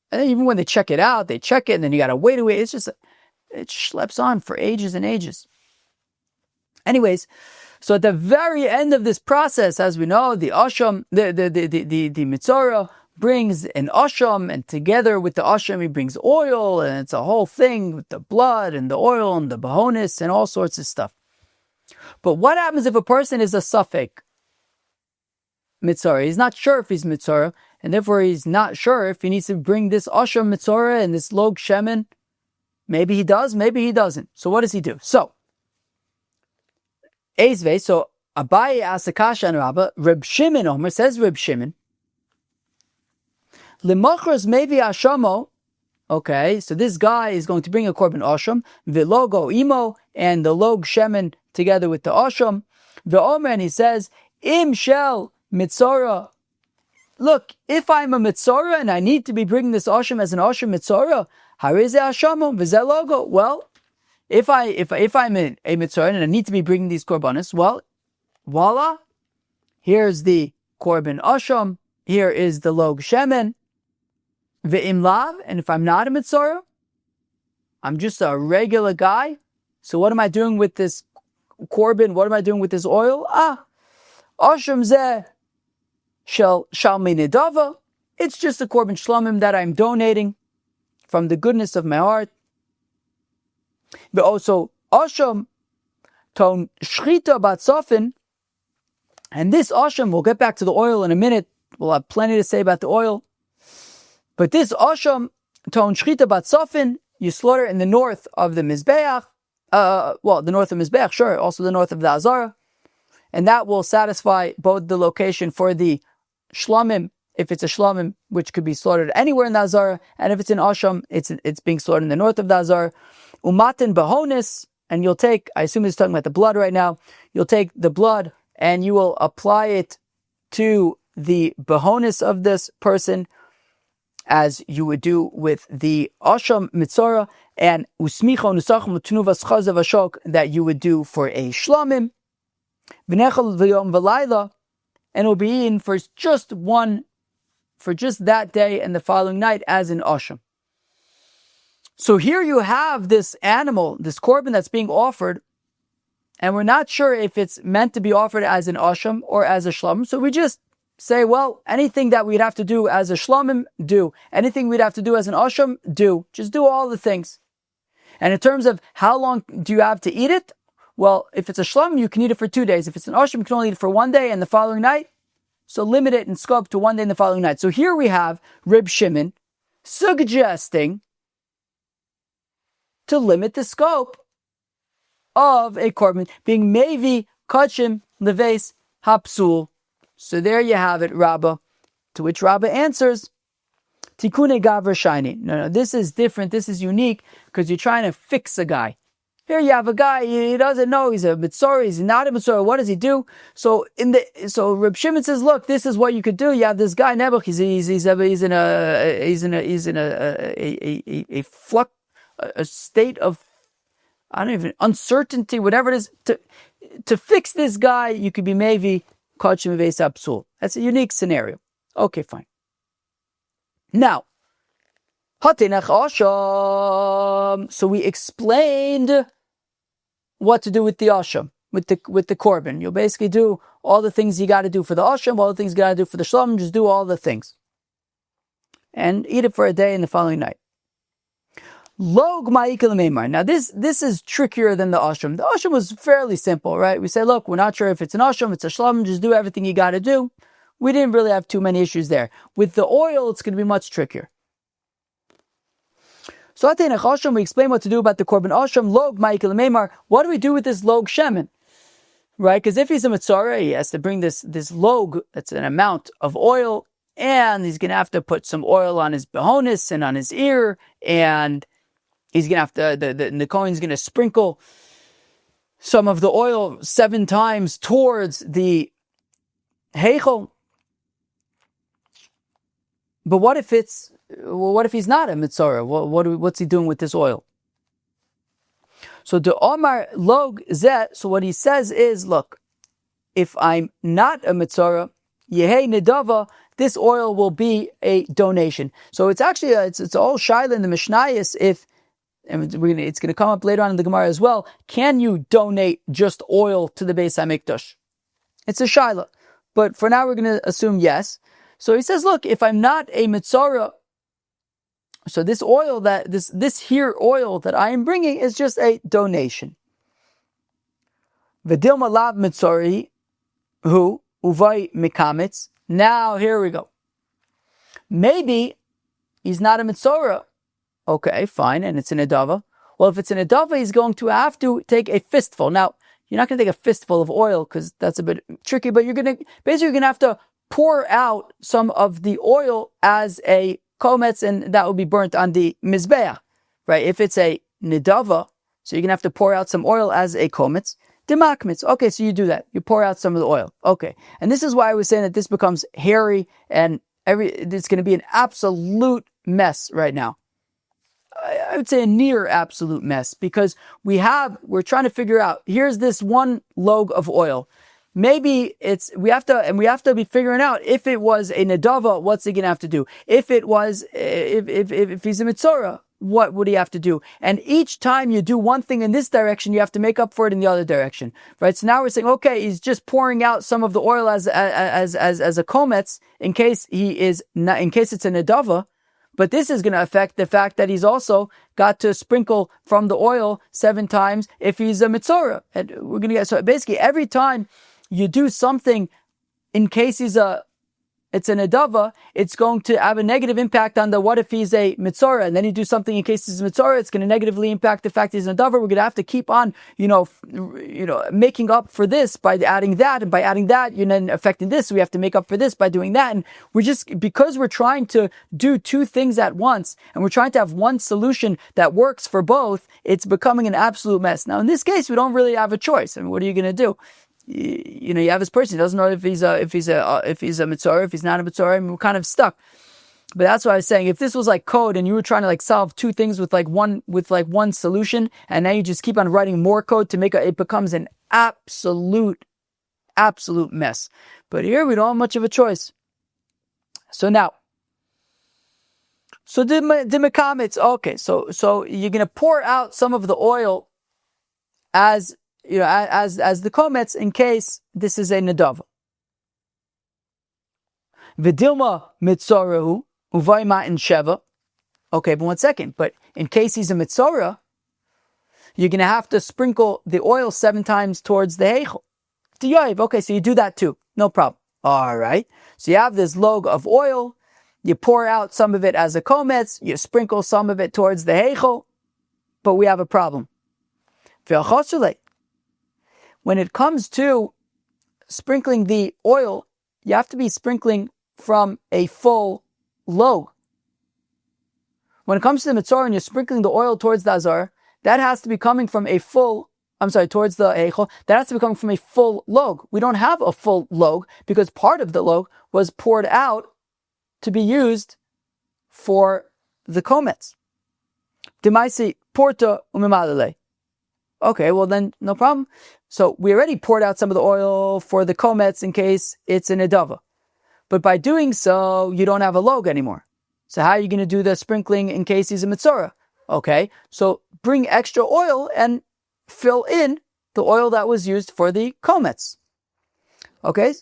and then even when they check it out, they check it and then you got to wait away. It's just, it schleps on for ages and ages. Anyways, so at the very end of this process, as we know, the asham, the mitzora brings an asham, and together with the asham, he brings oil, and it's a whole thing with the blood and the oil and the bahonis and all sorts of stuff. But what happens if a person is a safek mitzora? He's not sure if he's mitzora, and therefore he's not sure if he needs to bring this asham mitzora and this log shemen. Maybe he does, maybe he doesn't. So what does he do? So Abaye asks a kasha and Rabbah. Reb Shimon Omer says, Reb Shimon, Lemachras Mayvee ashamo. Okay, so this guy is going to bring a korban asham, v'logo imo, and the log shemen together with the asham. V'omer, and he says, Im shel mitzora. Look, if I'm a mitzora and I need to be bringing this asham as an asham mitzora, harize ashamo v'ze logo. Well, if I'm a mitzora and I need to be bringing these korbanos, well, voila, here's the korban asham, here is the log shemen, ve'im lav, and if I'm not a mitzora, I'm just a regular guy, so what am I doing with this korban? What am I doing with this oil? Asham zeh shel shalmi nedava, it's just a korban shlomim that I'm donating from the goodness of my heart. But also, asham ton shrita batzofin, and this asham, we'll get back to the oil in a minute. We'll have plenty to say about the oil. But this asham ton shrita batzofin, you slaughter in the north of the mizbeach. The north of mizbeach, sure, also the north of the azara, and that will satisfy both the location for the shlamim, if it's a shlamim, which could be slaughtered anywhere in the azara, and if it's an asham, it's being slaughtered in the north of the azara. Umatin bahonis, and you'll take, I assume he's talking about the blood right now, you'll take the blood and you will apply it to the bahonis of this person as you would do with the asham mitzora, and usmicho nusachim t'nuvas chazav ashok that you would do for a shlamim, v'nechal v'yom v'layla, and it will be eaten for just that day and the following night as an asham. So here you have this animal, this korban that's being offered, and we're not sure if it's meant to be offered as an asham or as a shlamim. So we just say, well, anything that we'd have to do as a shlamim, do. Anything we'd have to do as an asham, do. Just do all the things. And in terms of how long do you have to eat it? Well, if it's a shlamim, you can eat it for 2 days. If it's an asham, you can only eat it for 1 day and the following night. So limit it in scope to 1 day and the following night. So here we have Reb Shimon suggesting to limit the scope of a korban being Mayvee, kodashim, leves, hapsul. So there you have it, Rabbah. To which Rabbah answers, Tikune gavra shiny. No, this is different. This is unique because you're trying to fix a guy. Here you have a guy, he doesn't know, he's a mitzora, he's not a mitzora, what does he do? So Reb Shimon says, look, this is what you could do. You have this guy Nebuch, he's in a flux, a state of, uncertainty, whatever it is. To fix this guy, you could be Mayvee, kodashim, leves, hapsul. That's a unique scenario. Okay, fine. Now, so we explained what to do with the asham, with the korban. You'll basically do all the things you got to do for the asham, all the things you got to do for the shlamim. Just do all the things and eat it for a day and the following night. Log ma'ikal meimar. Now this is trickier than the ashram. The ashram was fairly simple, right? We say, look, we're not sure if it's an ashram, it's a shlam, just do everything you got to do. We didn't really have too many issues there. With the oil, it's going to be much trickier. So at the ashram, we explain what to do about the korban ashram. Log ma'ikal meimar. What do we do with this log shemen? Right? Because if he's a mitzvah, he has to bring this log, that's an amount of oil, and he's going to have to put some oil on his behonis and on his ear, and he's going to have to, the Kohen's going to sprinkle some of the oil 7 times towards the heichel. But what if he's not a mitzvah? What's he doing with this oil? So the Omar log zeh, so what he says is, look, if I'm not a mitzvah, yehei nedava, this oil will be a donation. So it's actually it's all shaila in the Mishnayos. And it's going to come up later on in the Gemara as well. Can you donate just oil to the Beis Hamikdash? It's a shaila, but for now we're going to assume yes. So he says, look, if I'm not a mitzvah, so this oil this here oil that I am bringing is just a donation. V'dilma lav mitzori hu uvay mikamitz. Now here we go. Maybe he's not a mitzvah. Okay, fine, and it's an edava. Well, if it's an edava, he's going to have to take a fistful. Now, you're not going to take a fistful of oil because that's a bit tricky, but you're going to have to pour out some of the oil as a kometz, and that will be burnt on the mizbeach, right? If it's a nidava, so you're going to have to pour out some oil as a kometz. Demakmitz. Okay, so you do that. You pour out some of the oil. Okay, and this is why I was saying that this becomes hairy and it's going to be an absolute mess right now. I would say a near absolute mess, because we're trying to figure out, here's this one log of oil. Maybe we have to be figuring out if it was a nedava, what's he going to have to do? If it was, if he's a mitzora, what would he have to do? And each time you do one thing in this direction, you have to make up for it in the other direction, right? So now we're saying, okay, he's just pouring out some of the oil as a kometz in case it's a nedava. But this is going to affect the fact that he's also got to sprinkle from the oil 7 times if he's a mitzora. And we're going to get, so basically every time you do something in case it's an edava, it's going to have a negative impact on the what if he's a mitzora, and then you do something in case he's a mitzora, it's going to negatively impact the fact he's an edava. We're going to have to keep on, making up for this by adding that, and by adding that, you're then affecting this. So we have to make up for this by doing that, and because we're trying to do 2 things at once, and we're trying to have one solution that works for both, it's becoming an absolute mess. Now, in this case, we don't really have a choice. I mean, what are you going to do? You have this person, he doesn't know if he's a mitzvah, if he's not a mitzvah, and we're kind of stuck. But that's what I was saying. If this was like code and you were trying to solve 2 things with one solution, and now you just keep on writing more code to it becomes an absolute mess. But here we don't have much of a choice. So now, the mekamitz, okay, so you're going to pour out some of the oil as the kometz in case this is a nedava. V'dilma mitzorahu uvay ma'in sheva. Okay, but one second. But in case he's a mitzora, you're going to have to sprinkle the oil 7 times towards the heichel. Okay, so you do that too. No problem. All right. So you have this log of oil. You pour out some of it as a kometz. You sprinkle some of it towards the heichel. But we have a problem. When it comes to sprinkling the oil, you have to be sprinkling from a full log. When it comes to the mitzvah and you're sprinkling the oil towards the azar, that has to be coming from towards the eichel, that has to be coming from a full log. We don't have a full log because part of the log was poured out to be used for the kometz. Demaisi porta umimalele. Okay, well then, no problem. So we already poured out some of the oil for the kometz in case it's an edava. But by doing so, you don't have a log anymore. So how are you going to do the sprinkling in case he's a mitzora? Okay, so bring extra oil and fill in the oil that was used for the kometz. Okay,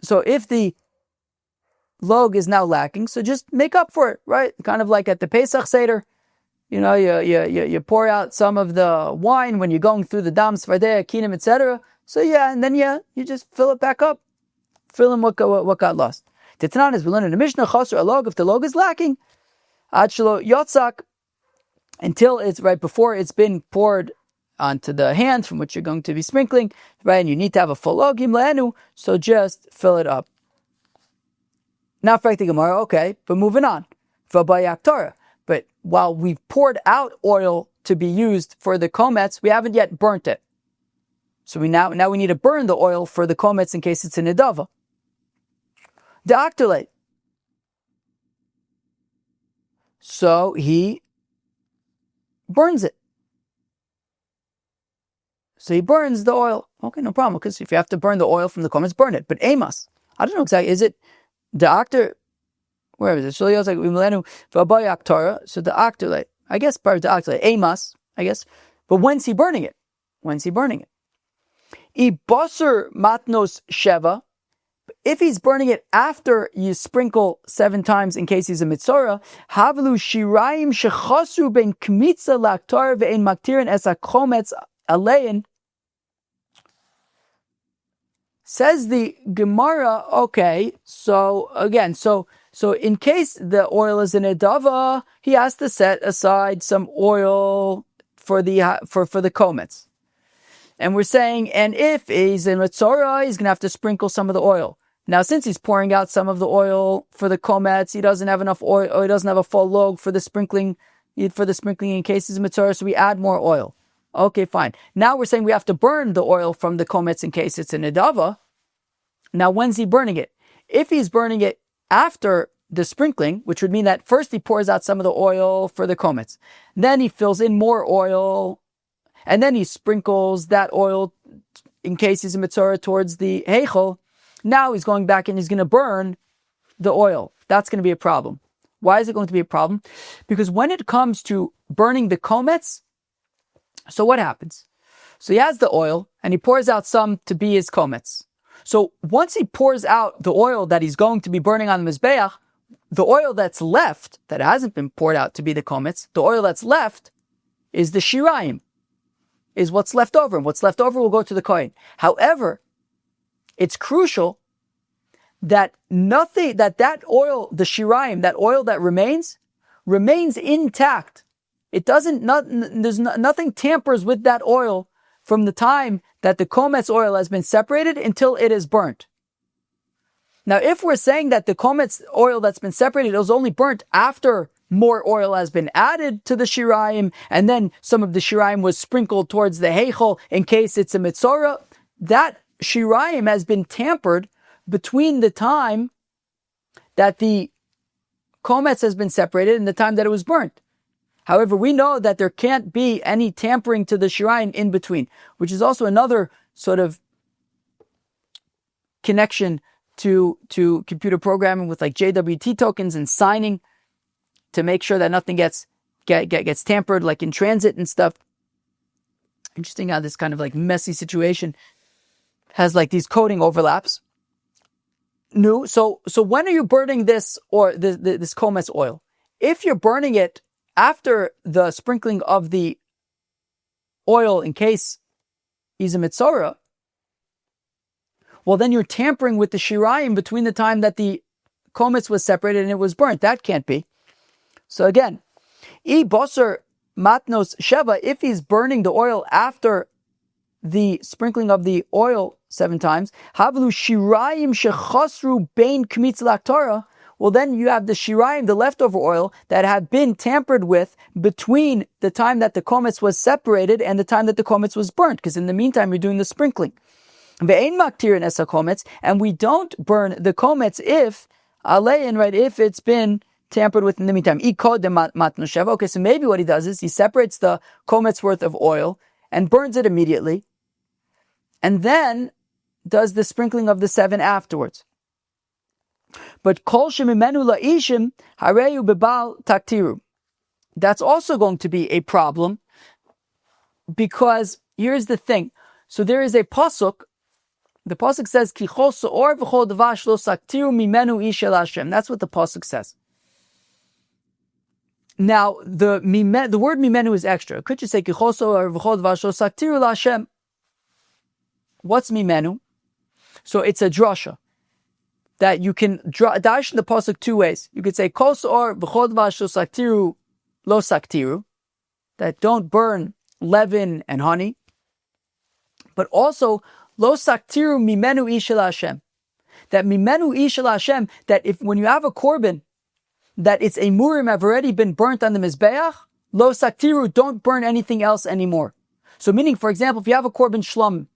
so if the log is now lacking, so just make up for it, right? Kind of like at the Pesach Seder, you pour out some of the wine when you're going through the dam, svardea, kinam, etc. So and then you just fill it back up. Fill in what got lost. Titanan is we learn in the Mishnah, chaser alog, if the log is lacking, achlo yotzak, until it's right before it's been poured onto the hand from which you're going to be sprinkling, right? And you need to have a full logim le'enu, so just fill it up. Now, the Gemara, okay, but moving on. But while we've poured out oil to be used for the komets, we haven't yet burnt it. So we need to burn the oil for the komets in case it's a nedava. The octolate. So he burns it. So he burns the oil. Okay, no problem, because if you have to burn the oil from the komets, burn it. But amos, I don't know exactly, is it the octor? Where is it? So the octolate. I guess part of the octolate. Amos, I guess. But when's he burning it? Ibasar matnos sheva. If he's burning it after you sprinkle 7 times in case he's a mitzora, havlu shiraim shechasru ben kmitza laktar ve'en maktirin es hakometz alein. Says the Gemara, okay, so again, so in case the oil is in a dava, he has to set aside some oil for the komets. And we're saying, and if he's in mitzora, he's going to have to sprinkle some of the oil. Now, since he's pouring out some of the oil for the komets, he doesn't have enough oil, or he doesn't have a full log for the sprinkling in case he's mitzora, so we add more oil. Okay, fine. Now we're saying we have to burn the oil from the komets in case it's a nedava. Now, when's he burning it? If he's burning it after the sprinkling, which would mean that first he pours out some of the oil for the komets, then he fills in more oil, and then he sprinkles that oil in case he's a mitzora towards the heichel. Now he's going back and he's going to burn the oil. That's going to be a problem. Why is it going to be a problem? Because when it comes to burning the komets, so what happens? So he has the oil and he pours out some to be his komets. So once he pours out the oil that he's going to be burning on the mizbeach, the oil that's left, that hasn't been poured out to be the komets, the oil that's left is the shirayim, is what's left over. And what's left over will go to the kohen. However, it's crucial that that oil, the shirayim, that oil that remains intact. It doesn't, nothing tampers with that oil from the time that the komets oil has been separated until it is burnt. Now, if we're saying that the komets oil that's been separated is only burnt after more oil has been added to the shirayim, and then some of the shirayim was sprinkled towards the heichel in case it's a mitzora, that shirayim has been tampered between the time that the komets has been separated and the time that it was burnt. However, we know that there can't be any tampering to the shirayim in between, which is also another sort of connection to computer programming with like JWT tokens and signing to make sure that nothing gets tampered, like in transit and stuff. Interesting how this kind of like messy situation has like these coding overlaps. So when are you burning this or this komets oil? If you're burning it after the sprinkling of the oil in case he's a mitzora, well, then you're tampering with the shirayim between the time that the komets was separated and it was burnt. That can't be. So again, I bosar matnos sheva, if he's burning the oil after the sprinkling of the oil 7 times, havlu shirayim shechasru bein kmitz laktara, well, then you have the shirayim, the leftover oil, that have been tampered with between the time that the komets was separated and the time that the komets was burnt, because in the meantime, you're doing the sprinkling. Ve'ein maktirin es hakomets, and we don't burn the komets if, alein, right, if it's been tampered with in the meantime. Okay, so maybe what he does is he separates the komets worth of oil and burns it immediately, and then does the sprinkling of the 7 afterwards. But kol shemimenu la'ishim hareyu bebal taktiru. That's also going to be a problem, because here's the thing. So there is a pasuk. The pasuk says ki chol se'or v'chol davash lo saktiru mimenu ish el Hashem. That's what the pasuk says. Now, the word mimenu is extra. Could you say kichoso or v'chol vasho saktiru la'Hashem? What's mimenu? So it's a drasha that you can dash in the pasuk two ways. You could say kos or v'chol vasho saktiru lo saktiru, that don't burn leaven and honey, but also lo saktiru mimenu ishel Hashem. That mimenu ishel Hashem, that if when you have a korban, that its emurim have already been burnt on the mizbeach, lo saktiru, don't burn anything else anymore. So meaning, for example, if you have a korban shlomim,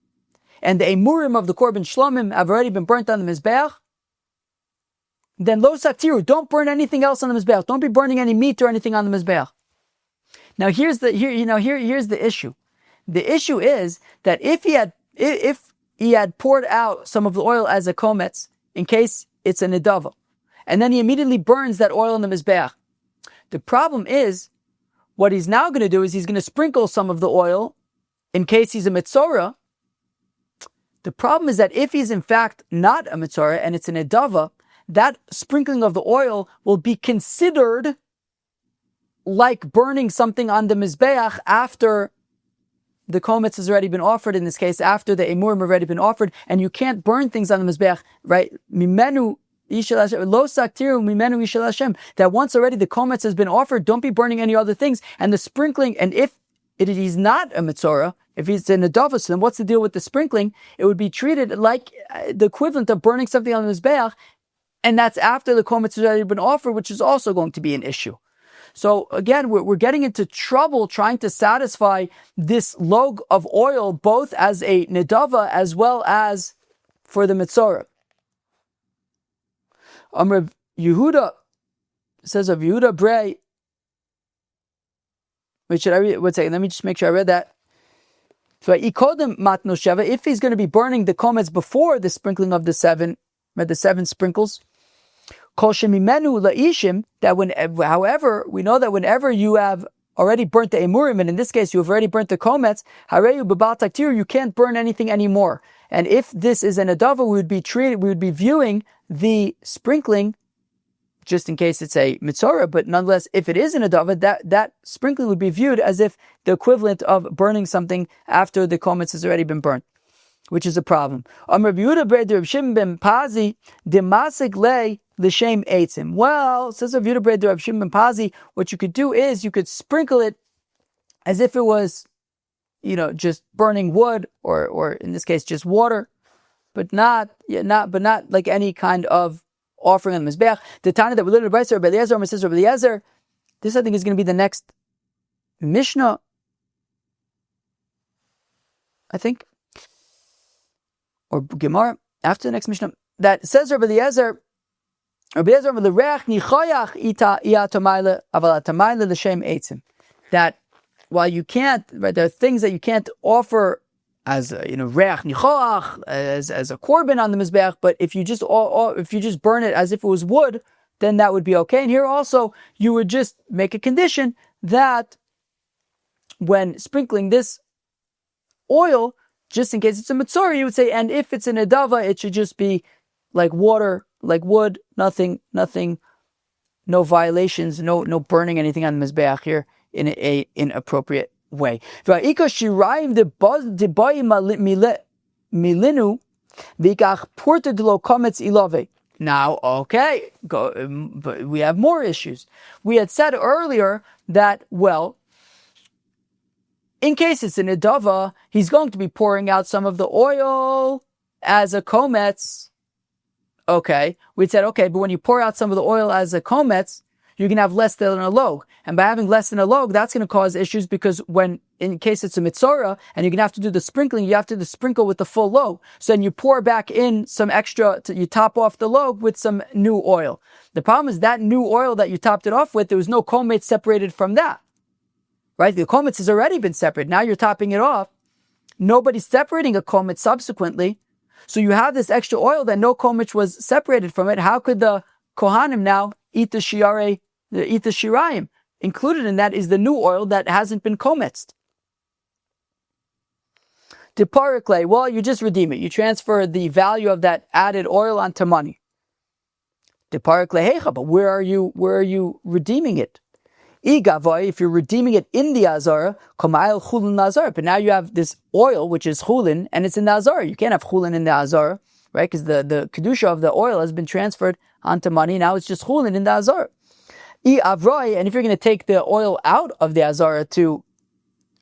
and the emurim of the korban shlomim have already been burnt on the mizbeach, then lo saktiru, don't burn anything else on the mizbeach. Don't be burning any meat or anything on the mizbeach. Now here's the issue. The issue is that if he had poured out some of the oil as a kometz, in case it's a nedava, and then he immediately burns that oil in the mizbeach. The problem is, what he's now going to do is he's going to sprinkle some of the oil in case he's a mitzorah. The problem is that if he's in fact not a mitzorah and it's an edava, that sprinkling of the oil will be considered like burning something on the mizbeach after the kometz has already been offered, in this case, after the emurim have already been offered, and you can't burn things on the mizbeach, right? Mimenu Ishel Hashem, lo saktiru mimenu Ishel Hashem, that once already the kometz has been offered, don't be burning any other things. And the sprinkling, and if he's not a mitzorah, if he's in a dovus, then what's the deal with the sprinkling? It would be treated like the equivalent of burning something on the mizbeach, and that's after the kometz has already been offered, which is also going to be an issue. So again, we're getting into trouble trying to satisfy this log of oil, both as a nedava as well as for the mitzorah. Amr Yehuda says of Yehuda Bray. Wait, should I read? One second, let me just make sure I read that. So if he's going to be burning the kometz before the sprinkling of the seven sprinkles, however, we know that whenever you have already burnt the emurim, and in this case you have already burnt the kometz, you can't burn anything anymore. And if this is an adava, we would be viewing the sprinkling, just in case it's a mitzorah, but nonetheless, if it is an adava, that sprinkling would be viewed as if the equivalent of burning something after the kometz has already been burnt, which is a problem. L'shem eitzim. Well, says Rav Yehuda B'rei Rav Shimon ben Pazi, what you could do is you could sprinkle it as if it was, just burning wood, or in this case just water, but not like any kind of offering on the mizbeach. The Tana that we learned in Brayser, Rabbi Eliezer, says Rabbi Eliezer, this I think is going to be the next Mishnah, I think, or Gemara after the next Mishnah, that says Rabbi Eliezer, that while you can't, right, there are things that you can't offer as a, reach nichoach, as a korban on the mizbeach, but if you just burn it as if it was wood, then that would be okay. And here also you would just make a condition that when sprinkling this oil, just in case it's a mitzorah, you would say, and if it's an edava, it should just be like water, like wood, nothing, no violations, no burning anything on the mizbeach here in an inappropriate way. Now, okay, but we have more issues. We had said earlier that, well, in case it's an edava, he's going to be pouring out some of the oil as a kometz. Okay, we said, okay, but when you pour out some of the oil as a kometz, you can have less than a log. And by having less than a log, that's going to cause issues, because in case it's a mitzorah, and you're going to have to do the sprinkling, you have to sprinkle with the full log. So then you pour back in some extra, you top off the log with some new oil. The problem is that new oil that you topped it off with, there was no kometz separated from that. Right? The kometz has already been separated. Now you're topping it off. Nobody's separating a kometz subsequently. So you have this extra oil that no kometz was separated from it. How could the kohanim now eat the shirayim? Included in that is the new oil that hasn't been kometzed. Deparikle, well, you just redeem it. You transfer the value of that added oil onto money. Deparikle hecha, but where are you redeeming it? If you're redeeming it in the azara, kamayel chulin nazar. But now you have this oil, which is chulin, and it's in the azara. You can't have chulin in the azara, right? Because the kedusha of the oil has been transferred onto money. Now it's just chulin in the azara. And if you're going to take the oil out of the azara to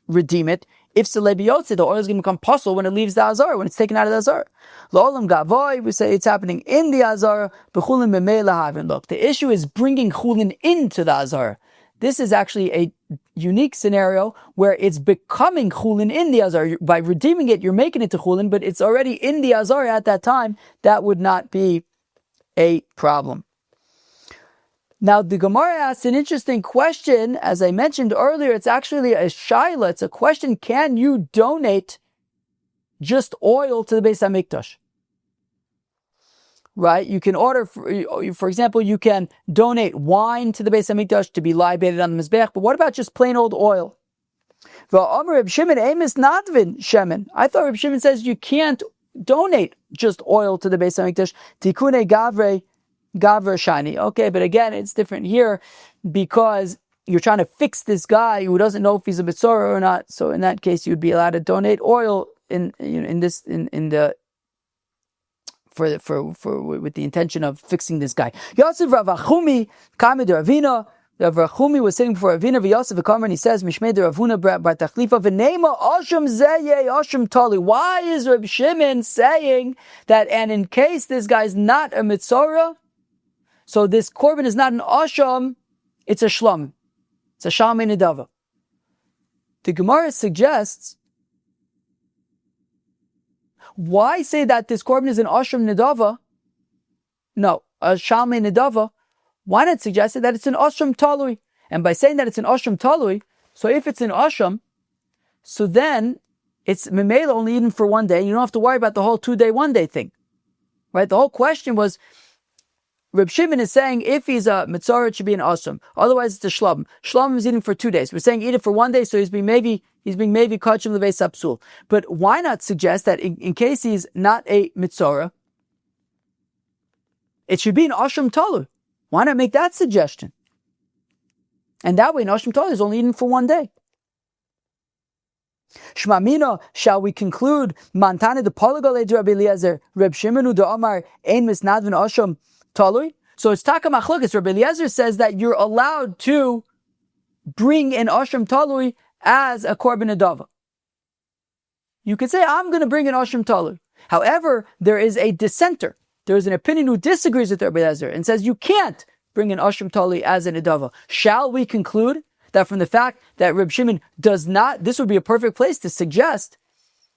redeem it, if the oil is going to become hapsul when it leaves the azara, when it's taken out of the azara. L'olam gavoy, we say it's happening in the azara. B'chulin b'mei havin. Look, the issue is bringing chulin into the azara. This is actually a unique scenario where it's becoming chulin in the azara. By redeeming it, you're making it to chulin, but it's already in the azara at that time. That would not be a problem. Now, the Gemara asks an interesting question. As I mentioned earlier, it's actually a shaila. It's a question: can you donate just oil to the Beis Hamikdash? Right? You can order, for example, you can donate wine to the Beis Hamikdash to be libated on the Mizbech, but what about just plain old oil? I thought Reb Shimon says you can't donate just oil to the Beis Hamikdash. Tikune Gavre Shani. Okay, but again, it's different here because you're trying to fix this guy who doesn't know if he's a Mitzorah or not. So in that case, you'd be allowed to donate oil with the intention of fixing this guy. Yosef Rav Achumi Kamed Ravina. Rav Achumi was sitting before Ravina v'Yosef v'Kamer, and he says, Mishmei Ravuna bar Tachlifa v'Neima Osham Zeye Osham Tali. Why is Reb Shimon saying that? And in case this guy's not a Mitzorah, so this korban is not an Osham, it's a Shlom. It's a Shalmei Nedava. The Gemara suggests, why say that this korban is an Osham Nedava? No, a Shalmei Nedava. Why not suggest that it's an Osham Talui? And by saying that it's an Osham Talui, so if it's an Osham, so then it's Memela only eaten for one day. You don't have to worry about the whole 2-day, 1-day thing. Right? The whole question was, Reb Shimon is saying if he's a Mitzorah, it should be an Osham. Otherwise, it's a Shlom. Shlom is eating for 2 days. We're saying eat it for 1 day, so he's being maybe kodashim leveis hapsul. But why not suggest that in case he's not a Mitzorah, it should be an Osham Talu? Why not make that suggestion? And that way, an Osham Talu is only eaten for 1 day. Shmamina, shall we conclude? Mantane de Polagale de Rabbi Eliezer, Reb Shimon de Omar, Ein Misnadvin Osham Talui. So it's Taka Machlokes. Rabbi Eliezer says that you're allowed to bring an Osham Talui as a Korban Adava. You could say, I'm going to bring an Osham Talui. However, there is a dissenter. There is an opinion who disagrees with Rabbi Eliezer and says you can't bring an Osham Talui as an Adava. Shall we conclude that from the fact that Reb Shimon does not, this would be a perfect place to suggest,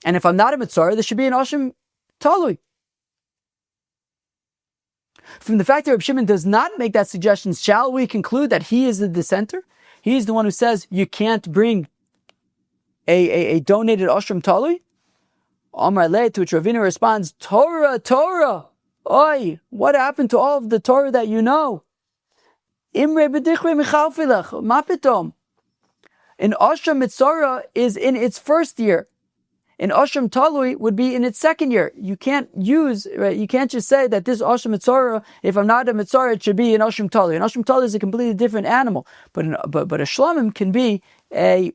and if I'm not a Mitzorah, there should be an Osham Talui. From the fact that Reb Shimon does not make that suggestion, shall we conclude that he is the dissenter? He's the one who says you can't bring a donated Osham Talui? Amar Le, to which Ravina responds, Torah. Oi, what happened to all of the Torah that you know? Imre b'dichre michalfilach, mapitom. An Osham Mitzorah is in its first year. An Osham Talui would be in its second year. You can't just say that this Osham Mitzorah, if I'm not a Mitzorah, it should be an Osham Talui. An Osham Talui is a completely different animal. But a Shlomim can be in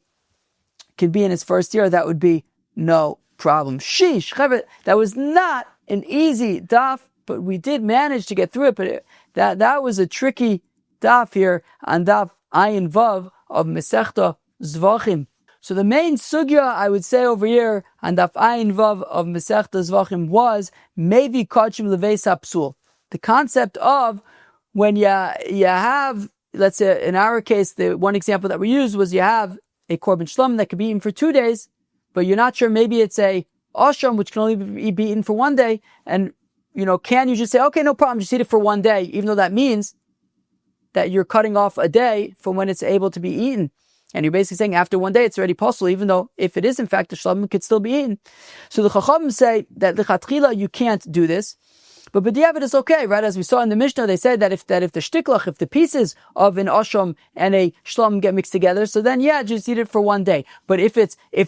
its first year. That would be no problem. Sheesh, that was not an easy daf, but we did manage to get through it. But that was a tricky daf here on daf Ayin Vav of Masechta Zevachim. So the main sugya I would say over here on daf Ayin Vav of Masechta Zevachim was Mayvee kodashim leveis hapsul. The concept of when you have, let's say in our case, the one example that we used was you have a korban shlom that could be eaten for 2 days, but you're not sure, maybe it's a Osham, which can only be eaten for 1 day, and can you just say, okay, no problem, just eat it for 1 day, even though that means that you're cutting off a day from when it's able to be eaten. And you're basically saying after 1 day it's already possible, even though if it is in fact a shlamim, it could still be eaten. So the Chachamim say that lichatchila you can't do this, but b'diavad is okay, right? As we saw in the Mishnah, they said that if the shtiklach, if the pieces of an osham and a shlam get mixed together, so then just eat it for 1 day. But if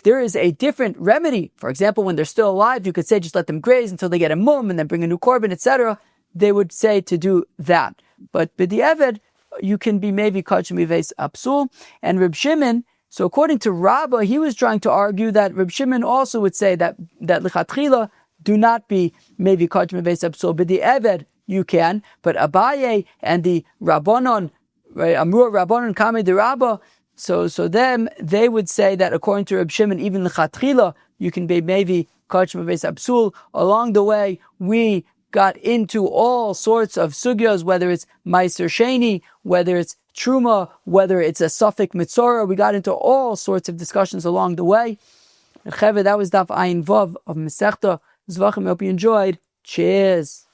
there is a different remedy, for example, when they're still alive, you could say just let them graze until they get a mum and then bring a new korban, etc. They would say to do that. But b'diavad, you can be maybe kodashim mives hapsul. And Reb Shimon, so according to Rabbah, he was trying to argue that Reb Shimon also would say that lichatchila do not be maybe kodashim mives hapsul, but the eved you can. But Abaye and the Rabbanon, right, Amur Rabbanon Kame de Rabbah, so them, they would say that according to Reb Shimon, even lichatchila, you can be maybe kodashim mives hapsul. Along the way, we got into all sorts of sugyas, whether it's Meiser Sheni, whether it's Truma, whether it's a Suffolk Mitzorah. We got into all sorts of discussions along the way. That was Daf Ayin Vav of Masechta Zevachim. I hope you enjoyed. Cheers.